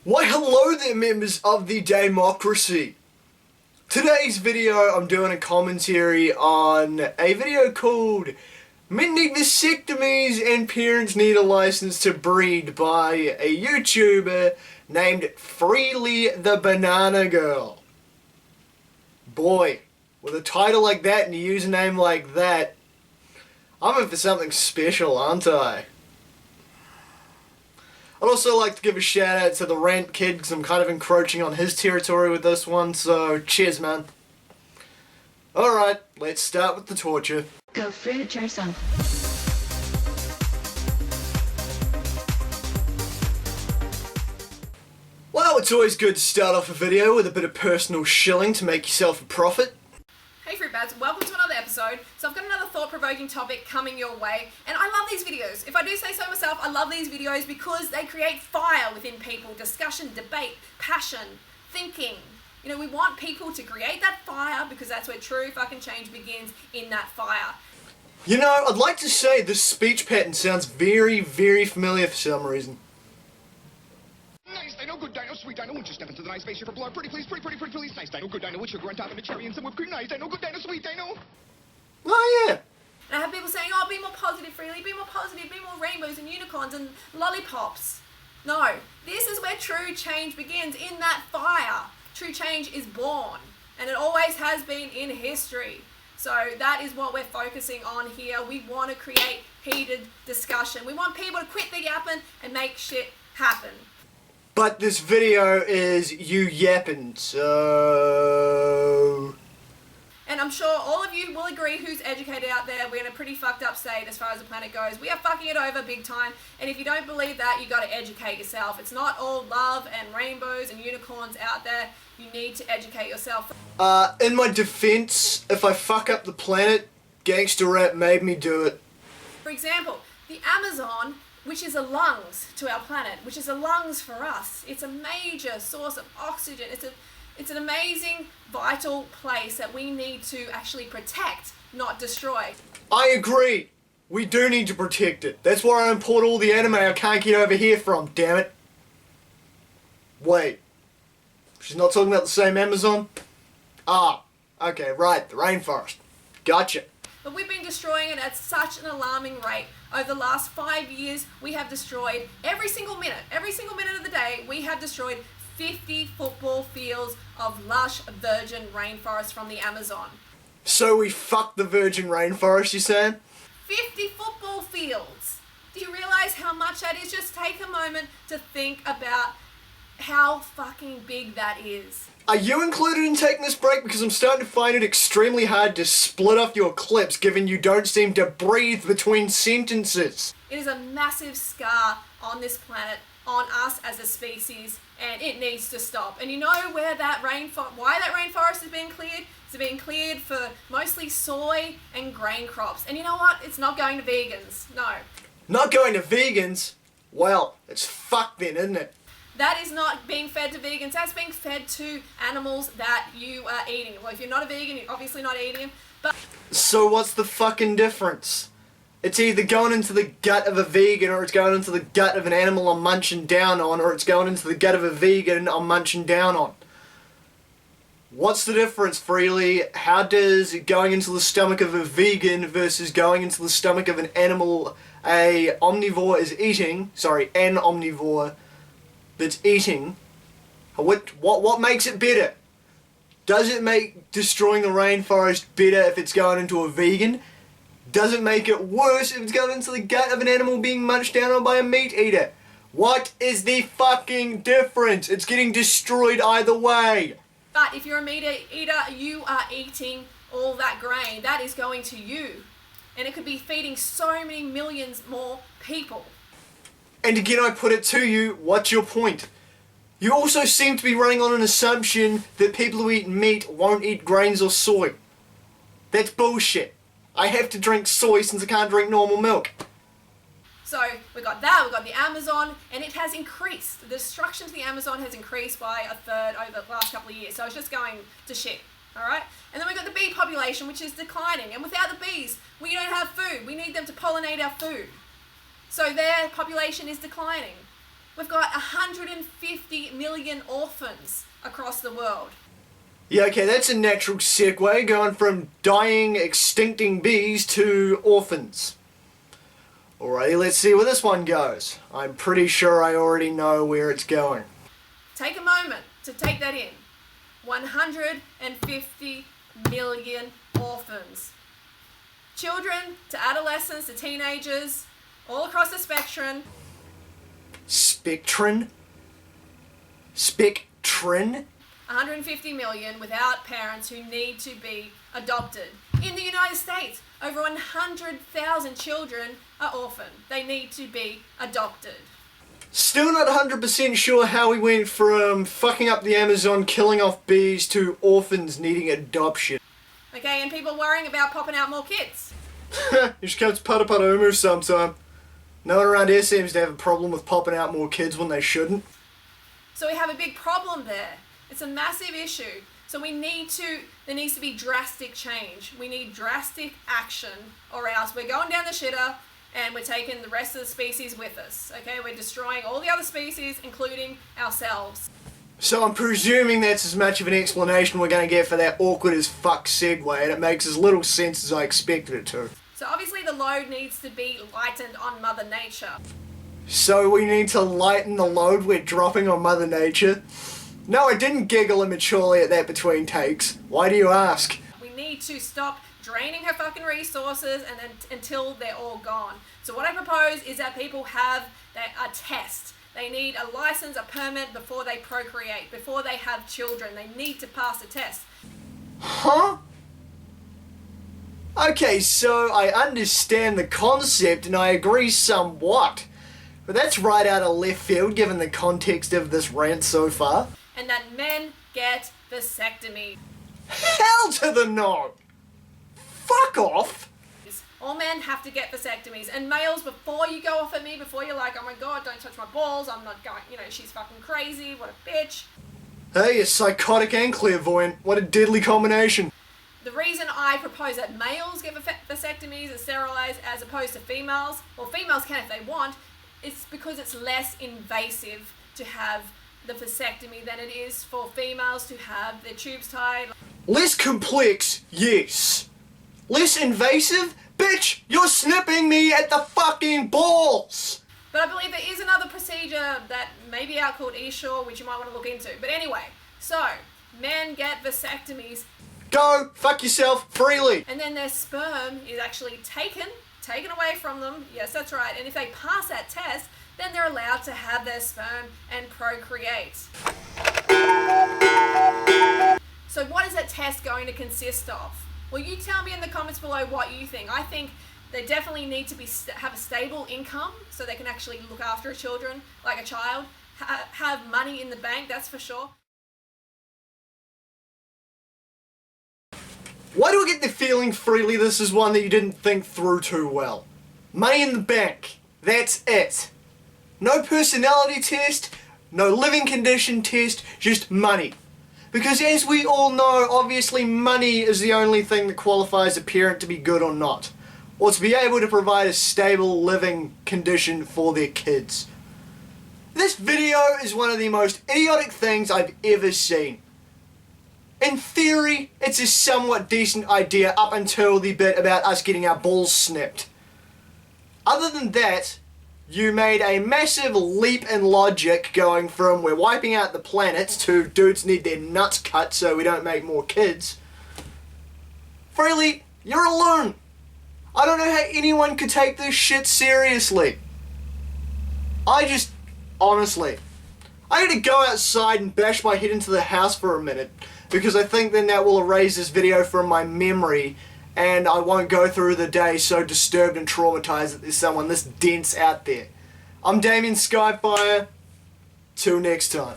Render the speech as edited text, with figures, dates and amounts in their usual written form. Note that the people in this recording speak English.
Why hello there, members of the Democracy. Today's video I'm doing a commentary on a video called Men Need Vasectomies and Parents Need a License to Breed by a YouTuber named Freelee the Banana Girl. Boy, with a title like that and a username like that, I'm in for something special, aren't I? I'd also like to give a shout out to TheRantKid because I'm kind of encroaching on his territory with this one, so cheers, man. Alright, let's start with the torture. Go fruit yourself. Well, it's always good to start off a video with a bit of personal shilling to make yourself a profit. Hey Fruitbads, welcome to another episode. So I've got another thought-provoking topic coming your way, and I love these videos. If I do say so myself, I love these videos because they create fire within people, discussion, debate, passion, thinking. You know, we want people to create that fire because that's where true fucking change begins, in that fire. You know, I'd like to say this speech pattern sounds very, very familiar for some reason. Nice dino, good dino, sweet dino, won't you step into the nice spaceship for blood? Pretty please, pretty please. Nice dino, good dino, with sugar on top and a cherry and some whipped cream. Nice dino, good dino, sweet dino. Oh yeah. And I have people saying, oh, be more positive, Freelee, be more positive, be more rainbows and unicorns and lollipops. No, this is where true change begins, in that fire. True change is born, and it always has been in history. So that is what we're focusing on here. We want to create heated discussion. We want people to quit the yapping and make shit happen. But this video is you yapping, so... And I'm sure all of you will agree, who's educated out there, we're in a pretty fucked up state as far as the planet goes. We are fucking it over big time, and if you don't believe that, you gotta educate yourself. It's not all love and rainbows and unicorns out there. You need to educate yourself. In my defense, if I fuck up the planet, gangster rap made me do it. For example, the Amazon, which is a lungs to our planet, which is a lungs for us. It's a major source of oxygen. It's an amazing, vital place that we need to actually protect, not destroy. I agree. We do need to protect it. That's why I import all the anime I can't get over here from, damn it. Wait. She's not talking about the same Amazon? Ah, okay, right, the rainforest. Gotcha. But we've been destroying it at such an alarming rate. Over the last 5 years, we have destroyed every single minute of the day, we have destroyed 50 football fields of lush virgin rainforest from the Amazon. So we fucked the virgin rainforest, you saying? 50 football fields! Do you realize how much that is? Just take a moment to think about how fucking big that is. Are you included in taking this break? Because I'm starting to find it extremely hard to split off your clips given you don't seem to breathe between sentences. It is a massive scar on this planet, on us as a species, and it needs to stop. And you know where that why that rainforest is being cleared? It's being cleared for mostly soy and grain crops. And you know what? It's not going to vegans. No. Not going to vegans? Well, it's fucked then, isn't it? That is not being fed to vegans. That's being fed to animals that you are eating. Well, if you're not a vegan, you're obviously not eating them. But so what's the fucking difference? It's either going into the gut of a vegan, or it's going into the gut of an animal I'm munching down on, or it's going into the gut of a vegan I'm munching down on. What's the difference, Freelee? How does going into the stomach of a vegan versus going into the stomach of an animal an omnivore that's eating, what makes it better? Does it make destroying the rainforest better if it's going into a vegan? Does it make it worse if it's going into the gut of an animal being munched down on by a meat eater? What is the fucking difference? It's getting destroyed either way. But if you're a meat eater, you are eating all that grain. That is going to you. And it could be feeding so many millions more people. And again, I put it to you, what's your point? You also seem to be running on an assumption that people who eat meat won't eat grains or soy. That's bullshit. I have to drink soy since I can't drink normal milk. So we got that, we got the Amazon, and it has increased. The destruction to the Amazon has increased by a third over the last couple of years. So it's just going to shit, alright? And then we got the bee population, which is declining. And without the bees, we don't have food. We need them to pollinate our food. So their population is declining. We've got 150 million million orphans across the world. Yeah, okay, that's a natural segue, going from dying, extincting bees to orphans. Alrighty, let's see where this one goes. I'm pretty sure I already know where it's going. Take a moment to take that in. 150 million orphans. Children to adolescents to teenagers, all across the spectrum. Spectrin? Spectrin? 150 million without parents who need to be adopted. In the United States, over 100,000 children are orphaned. They need to be adopted. Still not 100% sure how we went from fucking up the Amazon, killing off bees, to orphans needing adoption. Okay, and people worrying about popping out more kids. It just comes pata umu sometime. No one around here seems to have a problem with popping out more kids when they shouldn't. So we have a big problem there. It's a massive issue. So there needs to be drastic change. We need drastic action, or else we're going down the shitter and we're taking the rest of the species with us. Okay, we're destroying all the other species, including ourselves. So I'm presuming that's as much of an explanation we're going to get for that awkward as fuck segue, and it makes as little sense as I expected it to. So obviously the load needs to be lightened on Mother Nature. So we need to lighten the load we're dropping on Mother Nature? No, I didn't giggle immaturely at that between takes. Why do you ask? We need to stop draining her fucking resources and then until they're all gone. So what I propose is that people have a test. They need a license, a permit before they procreate, before they have children. They need to pass a test. Huh? Okay, so I understand the concept and I agree somewhat. But that's right out of left field given the context of this rant so far. And that men get vasectomy. Hell to the no! Fuck off! All men have to get vasectomies. And males, before you go off at me, before you're like, oh my god, don't touch my balls, I'm not going, she's fucking crazy, what a bitch. Hey, you're psychotic and clairvoyant. What a deadly combination. The reason I propose that males get vasectomies and sterilized as opposed to females, well, females can if they want, it's because it's less invasive to have the vasectomy than it is for females to have their tubes tied. Less complex, yes. Less invasive? Bitch, you're snipping me at the fucking balls! But I believe there is another procedure that may be out called Esure, which you might want to look into. But anyway, so, men get vasectomies. Go fuck yourself freely. And then their sperm is actually taken away from them. Yes, that's right. And if they pass that test, then they're allowed to have their sperm and procreate. So what is that test going to consist of? Well, you tell me in the comments below what you think. I think they definitely need to have a stable income so they can actually look after children like a child. Have money in the bank, that's for sure. Why do I get the feeling, Freelee, this is one that you didn't think through too well? Money in the bank. That's it. No personality test, no living condition test, just money. Because as we all know, obviously money is the only thing that qualifies a parent to be good or not. Or to be able to provide a stable living condition for their kids. This video is one of the most idiotic things I've ever seen. In theory, it's a somewhat decent idea up until the bit about us getting our balls snipped. Other than that, you made a massive leap in logic going from we're wiping out the planet to dudes need their nuts cut so we don't make more kids. Freelee, you're a loon. I don't know how anyone could take this shit seriously. Honestly, I need to go outside and bash my head into the house for a minute because I think then that will erase this video from my memory and I won't go through the day so disturbed and traumatized that there's someone this dense out there. I'm Damian Skyfire. Till next time.